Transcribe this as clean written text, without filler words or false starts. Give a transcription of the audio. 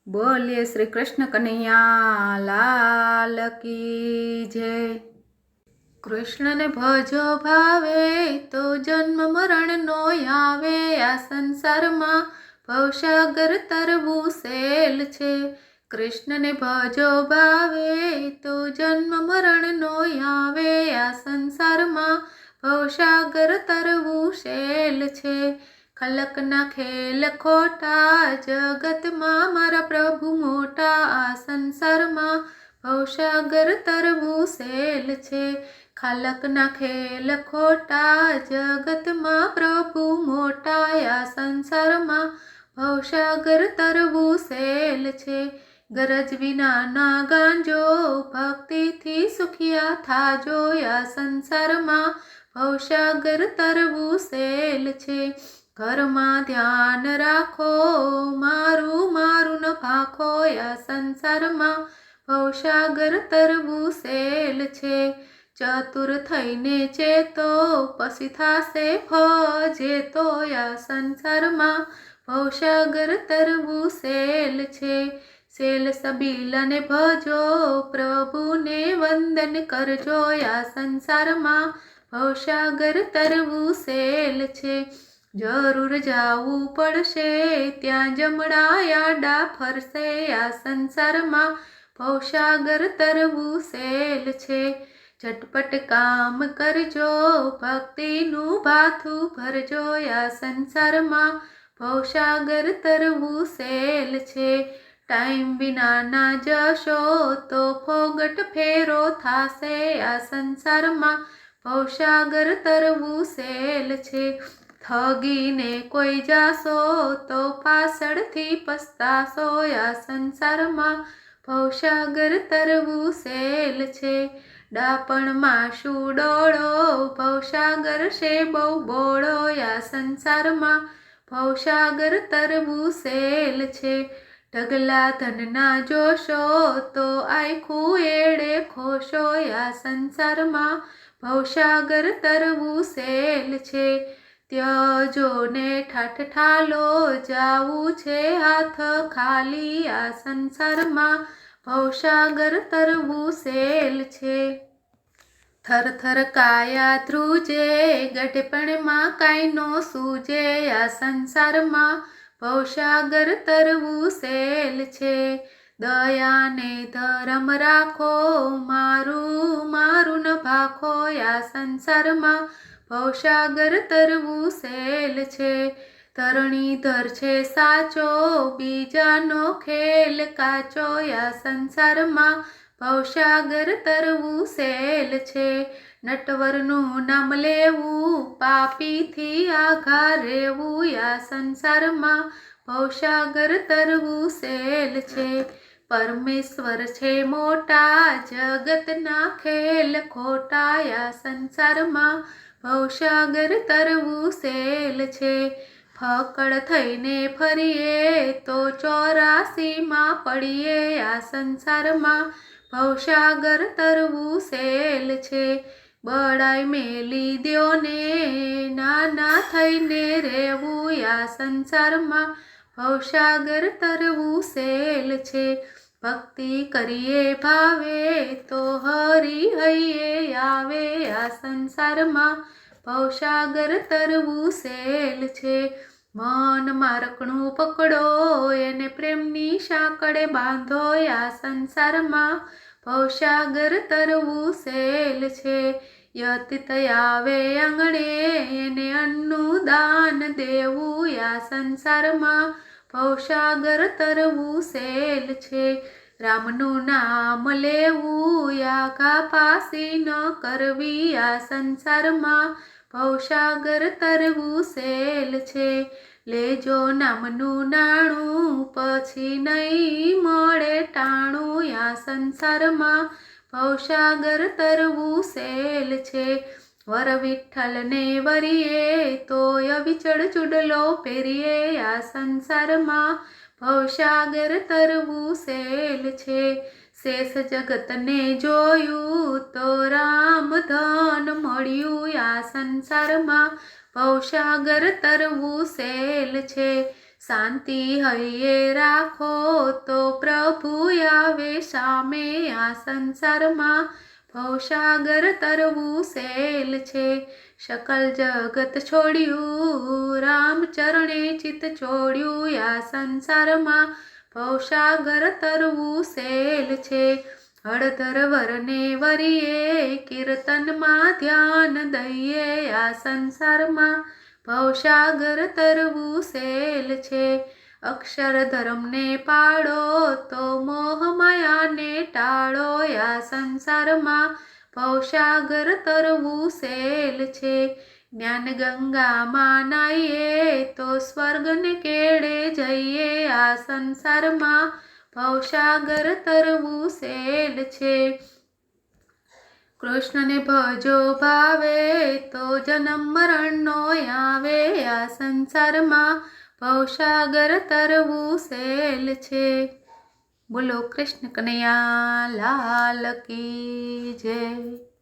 બોલીએ શ્રી કૃષ્ણ કનૈયા લાલ કી જય। કૃષ્ણને ભજો ભાવે તો જન્મ મરણ નો આવે। આ સંસારમાં ભવસાગર તરવું સહેલ છે। કૃષ્ણને ભજો ભાવે તો જન્મ મરણ નો આવે। આ સંસારમાં ભવસાગર તરવું સહેલ છે। ખલકના ખેલ ખોટા જગતમાં મારા પ્રભુ મોટા। આ સંસારમાં ભવસાગર તરવું સહેલ છે। ખાલકના ખેલ ખોટા જગતમાં પ્રભુ મોટા। આ સંસારમાં ભવસાગર તરવું સહેલ છે। ગરજ વિનાના ગાંજો ભક્તિથી સુખિયા થાજો। આ સંસારમાં ભવસાગર તરવું સહેલ છે। ઘરમાં ધ્યાન રાખો મારું મારું ન ભાખો। આ સંસારમાં ભવસાગર તરવું સહેલ છે। ચતુર થઈને ચેતો પછી થાશે ફજેતો। આ સંસારમાં ભવસાગર તરવું સહેલ છે। સેલ સબીલને ભજો પ્રભુને વંદન કરજો। આ સંસારમાં ભવસાગર તરવું સહેલ છે। જરૂર જાવું પડશે ત્યાં જમણા આડા ફરશે। આ સંસારમાં ભવસાગર તરવું સહેલ છે। ઝટપટ કામ કરજો ભક્તિનું ભાથું ભરજો। આ સંસારમાં ભવસાગર તરવું સહેલ છે। ટાઈમ વિનાના જશો તો ફોગટ ફેરો થાશે। આ સંસારમાં ભવસાગર તરવું સહેલ છે। ઠગીને કોઈ જાશો તો પાછળથી પસ્તાશો। આ સંસારમાં ભવસાગર તરવું સહેલ છે। ડાપણમાં શું ડોળો ભવસાગર છે બહુ બોળો। આ સંસારમાં ભવસાગર તરવું સહેલ છે। ઢગલા ધનના જોશો તો આખું એડે ખોશો। આ સંસારમાં ભવસાગર તરવું સહેલ છે। ત્યજો ને ઠાઠ ઠાલો જાવું છે હાથ ખાલી। આ સંસારમાં ભવસાગર તરવું સહેલ છે। થર થર કાયા ધ્રુજે ગઢપણમાં કાંઈ નો સૂજે। આ સંસારમાં ભવસાગર તરવું સહેલ છે। દયાને ધરમ રાખો મારું મારું ન ભાખો। આ સંસારમાં ભવસાગર તરવું સહેલ છે। ધરણીધર છે સાચો બીજાનો ખેલ કાચો। આ સંસારમાં ભવસાગર તરવું સહેલ છે। નટવરનું નામ લેવું પાપીથી આઘા રહેવું। આ સંસારમાં ભવસાગર તરવું સહેલ છે। પરમેશ્વર છે મોટા જગતના ખેલ ખોટા। આ સંસારમાં ભવસાગર તરવું સહેલ છે। ફકડ થઈને ફરીએ તો 84માં પડીએ। આ સંસારમાં ભવસાગર તરવું સહેલ છે। બળાઈ મેલી દ્યો ને નાના થઈને રહેવું। આ સંસારમાં ભવસાગર તરવું સહેલ છે। ભક્તિ કરીએ ભાવે તો હરી હૈયે આવે। આ સંસારમાં ભવસાગર તરવું સહેલ છે। મન મારકણું પકડો એને પ્રેમની સાંકળે બાંધો। આ સંસારમાં ભવસાગર તરવું સહેલ છે। યતિત આવે આંગણે એને અન્નનું દાન દેવું। આ સંસારમાં ભવસાગર તરવું સહેલ છે। રામનું નામ લેવું આઘા પાસી ન કરવી। આ સંસારમાં ભવસાગર તરવું સહેલ છે। લેજો નામનું નાણું પછી નહીં મળે ટાણું। આ સંસારમાં ભવસાગર તરવું સહેલ છે। વર વિઠ્ઠલને વરીએ તોય વિચળ ચૂડલો પહેરીએ। આ સંસારમાં ભવસાગર તરવું સહેલ છે। શેષ જગતને જોયું તો રામ ધન મળ્યું। આ સંસારમાં ભવસાગર તરવું સહેલ છે। શાંતિ હૈયે રાખો તો પ્રભુ આવે સામે. આ સંસારમાં ભવસાગર તરવું સહેલ છે. સકલ જગત છોડ્યું રામ ચરણે ચિત છોડ્યું. આ સંસારમાં ભવસાગર તરવું સહેલ છે. હળધર વરને વરીએ કીર્તનમાં ધ્યાન દઈએ. આ સંસારમાં ભવસાગર તરવું સહેલ છે. અક્ષરધર્મને પાળો તો મોહ માયાને ટાળો. આ સંસારમાં ભવસાગર તરવું સહેલ છે. જ્ઞાન ગંગામાં નાહીએ તો સ્વર્ગને કેળે જઈએ. આ સંસારમાં ભવસાગર તરવું સહેલ છે. કૃષ્ણને ભજો ભાવે તો જન્મ મરણ નો આવે. આ સંસારમાં ભવસાગર તરવું સહેલ છે. બોલો કૃષ્ણ કનૈયા લાલ કી જય.